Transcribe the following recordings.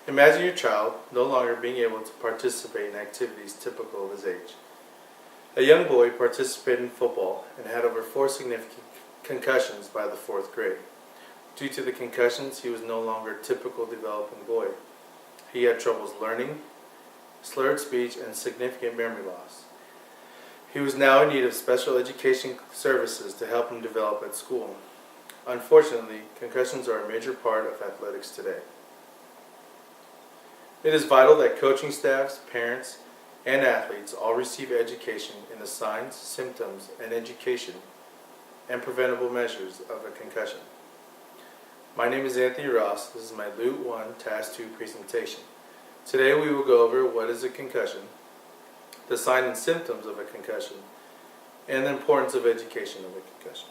Imagine your child no longer being able to participate in activities typical of his age. A young boy participated in football and had over 4 significant concussions by the 4th grade. Due to the concussions, he was no longer a typical developing boy. He had troubles learning, slurred speech, and significant memory loss. He was now in need of special education services to help him develop at school. Unfortunately, concussions are a major part of athletics today. It is vital that coaching staffs, parents, and athletes all receive education in the signs, symptoms, and education and preventable measures of a concussion. My name is Anthony Ross. This is my Loot 1 Task 2 presentation. Today we will go over what is a concussion, the signs and symptoms of a concussion, and the importance of education of a concussion.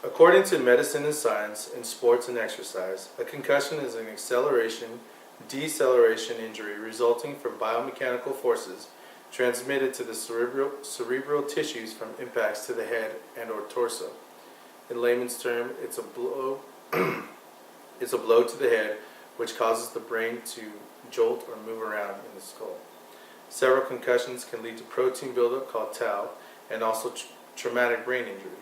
According to medicine and science in sports and exercise, a concussion is an acceleration-deceleration injury resulting from biomechanical forces transmitted to the cerebral tissues from impacts to the head and or torso. In layman's term, it's a blow to the head which causes the brain to jolt or move around in the skull. Several concussions can lead to protein buildup called tau and also traumatic brain injury.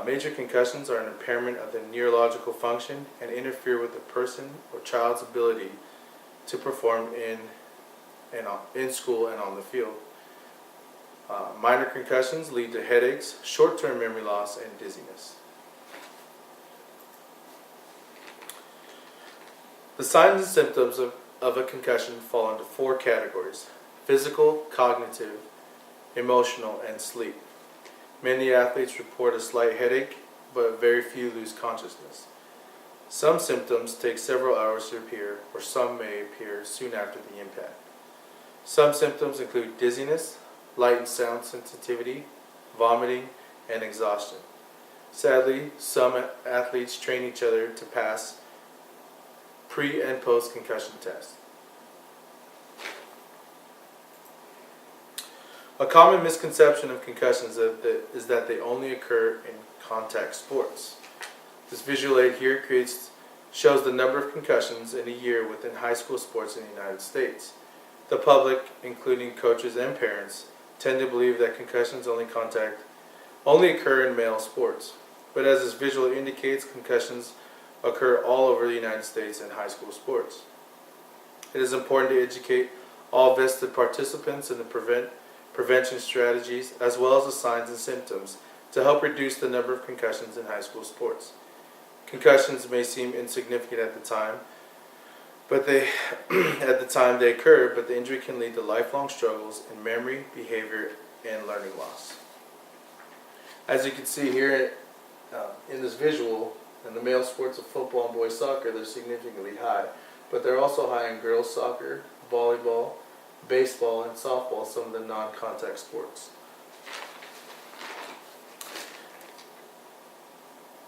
Major concussions are an impairment of the neurological function and interfere with the person or child's ability to perform in school and on the field. Minor concussions lead to headaches, short-term memory loss, and dizziness. The signs and symptoms of a concussion fall into 4 categories: physical, cognitive, emotional, and sleep. Many athletes report a slight headache, but very few lose consciousness. Some symptoms take several hours to appear, or some may appear soon after the impact. Some symptoms include dizziness, light and sound sensitivity, vomiting, and exhaustion. Sadly, some athletes train each other to pass pre- and post-concussion tests. A common misconception of concussions is that they only occur in contact sports. This visual aid here shows the number of concussions in a year within high school sports in the United States. The public, including coaches and parents, tend to believe that concussions only occur in male sports. But as this visual indicates, concussions occur all over the United States in high school sports. It is important to educate all vested participants in the prevention strategies as well as the signs and symptoms to help reduce the number of concussions in high school sports. Concussions may seem insignificant at the time, but they occur, but the injury can lead to lifelong struggles in memory, behavior, and learning loss. As you can see here in this visual, in the male sports of football and boys soccer, they're significantly high, but they're also high in girls soccer, volleyball, baseball, and softball, some of the non-contact sports.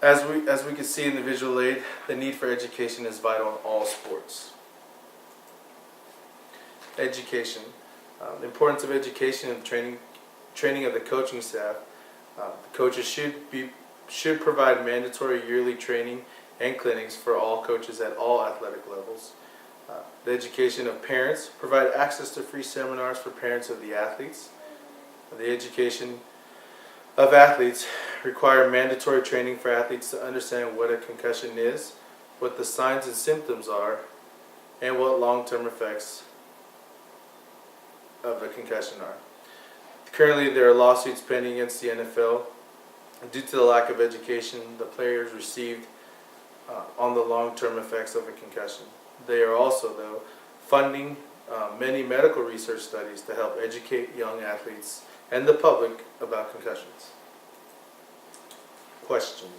As we can see in the visual aid, the need for education is vital in all sports. Education. The importance of education and training of the coaching staff. Coaches should provide mandatory yearly training and clinics for all coaches at all athletic levels. The education of parents, provide access to free seminars for parents of the athletes. The education of athletes, require mandatory training for athletes to understand what a concussion is, what the signs and symptoms are, and what long-term effects of a concussion are. Currently, there are lawsuits pending against the NFL. Due to the lack of education the players received on the long-term effects of a concussion. They are also, though, funding many medical research studies to help educate young athletes and the public about concussions. Questions?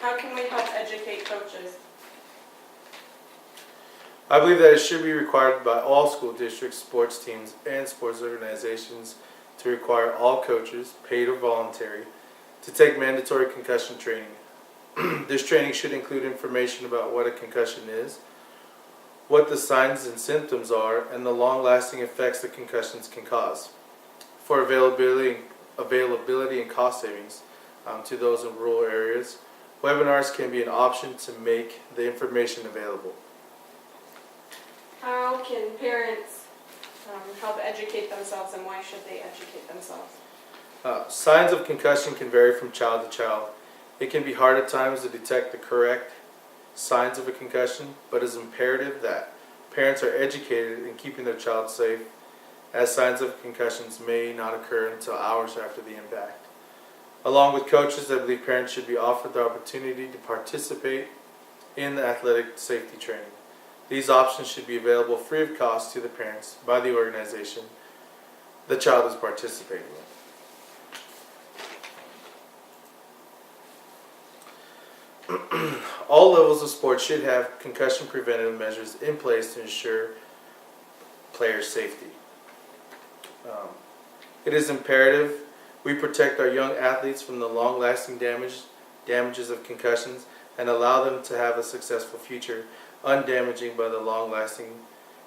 How can we help educate coaches? I believe that it should be required by all school districts, sports teams, and sports organizations to require all coaches, paid or voluntary, to take mandatory concussion training. This training should include information about what a concussion is, what the signs and symptoms are, and the long-lasting effects that concussions can cause. For availability and cost savings to those in rural areas, Webinars can be an option to make the information available. How can parents help educate themselves, and why should they educate themselves? Signs of concussion can vary from child to child. It can be hard at times to detect the correct signs of a concussion, but it is imperative that parents are educated in keeping their child safe, as signs of concussions may not occur until hours after the impact. Along with coaches, I believe parents should be offered the opportunity to participate in the athletic safety training. These options should be available free of cost to the parents by the organization the child is participating in. All levels of sports should have concussion preventive measures in place to ensure player safety. It is imperative we protect our young athletes from the long-lasting damages of concussions and allow them to have a successful future, undamaging by the long-lasting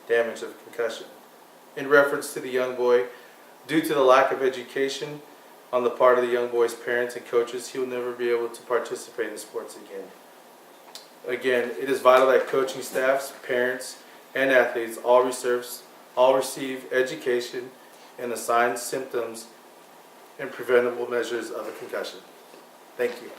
damage of concussion. In reference to the young boy, due to the lack of education on the part of the young boy's parents and coaches, he will never be able to participate in sports again. Again, it is vital that coaching staffs, parents, and athletes all receive education in the signs, symptoms, and preventable measures of a concussion. Thank you.